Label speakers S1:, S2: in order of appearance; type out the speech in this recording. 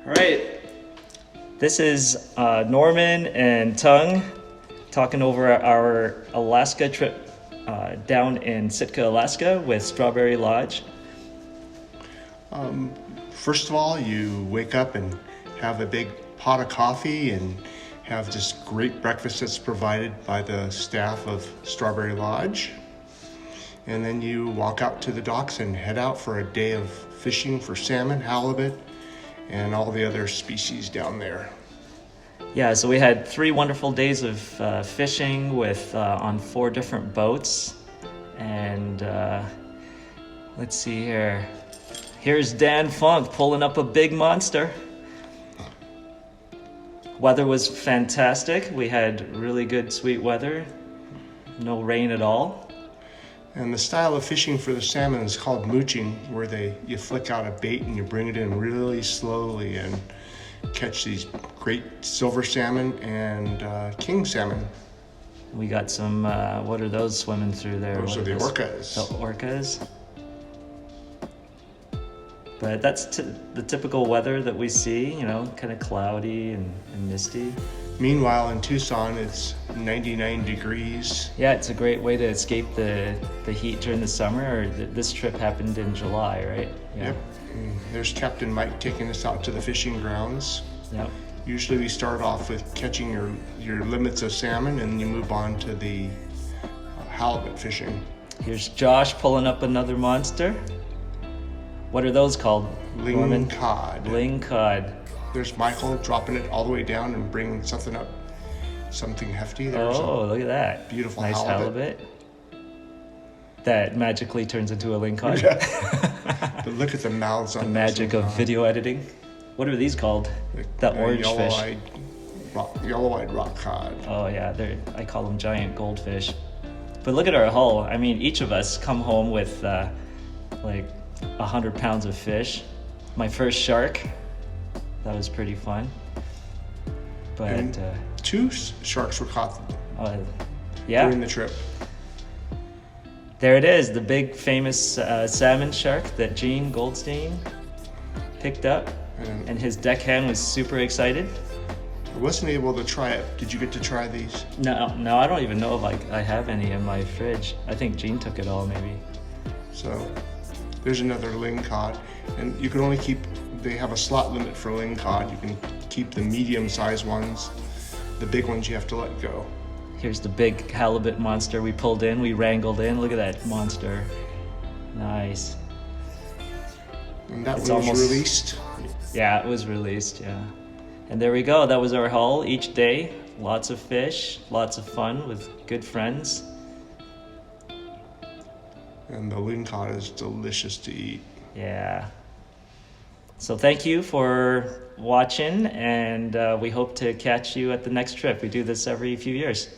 S1: All right, this is Norman and Tung talking over our Alaska trip down in Sitka, Alaska with Strawberry Lodge.
S2: First of all, you wake up and have a big pot of coffee and have this great breakfast that's provided by the staff of Strawberry Lodge. And then you walk out to the docks and head out for a day of fishing for salmon, halibut, and all the other species down there.
S1: Yeah, so we had 3 wonderful days of fishing with on 4 different boats. And let's see here. Here's Dan Funk pulling up a big monster. Weather was fantastic. We had really good, sweet weather. No rain at all.
S2: And the style of fishing for the salmon is called mooching, where you flick out a bait and you bring it in really slowly and catch these great silver salmon and king salmon.
S1: We got some, what are those swimming through there?
S2: Those are the orcas.
S1: The orcas. But that's the typical weather that we see, kind of cloudy and misty.
S2: Meanwhile, in Tucson, it's 99 degrees.
S1: Yeah, it's a great way to escape the heat during the summer. This trip happened in July, right? Yeah.
S2: Yep. And there's Captain Mike taking us out to the fishing grounds.
S1: Yep.
S2: Usually we start off with catching your limits of salmon, and you move on to the halibut fishing.
S1: Here's Josh pulling up another monster. What are those called, Norman?
S2: Cod.
S1: Ling cod.
S2: There's Michael dropping it all the way down and bringing something up, something hefty. There's
S1: look at that.
S2: Beautiful
S1: nice halibut. That magically turns into a ling cod.
S2: Yeah. But look at the mouths on
S1: the magic of video editing. What are these called? The orange fish.
S2: Yellow-eyed rock cod.
S1: Oh yeah, I call them giant goldfish. But look at our hull. I mean, each of us come home with like 100 pounds of fish. My first shark. That was pretty fun. But
S2: and 2 sharks were caught during the trip.
S1: There it is, the big famous salmon shark that Gene Goldstein picked up. And his deckhand was super excited.
S2: I wasn't able to try it. Did you get to try these?
S1: No, I don't even know if I have any in my fridge. I think Gene took it all, maybe.
S2: So there's another ling cod, and you can only they have a slot limit for ling cod. You can keep the medium-sized ones. The big ones you have to let go.
S1: Here's the big halibut monster we pulled in. We wrangled in. Look at that monster. Nice.
S2: And that one was released?
S1: Yeah, it was released, yeah. And there we go. That was our haul each day. Lots of fish, lots of fun with good friends.
S2: And the ling cod is delicious to eat.
S1: Yeah. So thank you for watching, and we hope to catch you at the next trip. We do this every few years.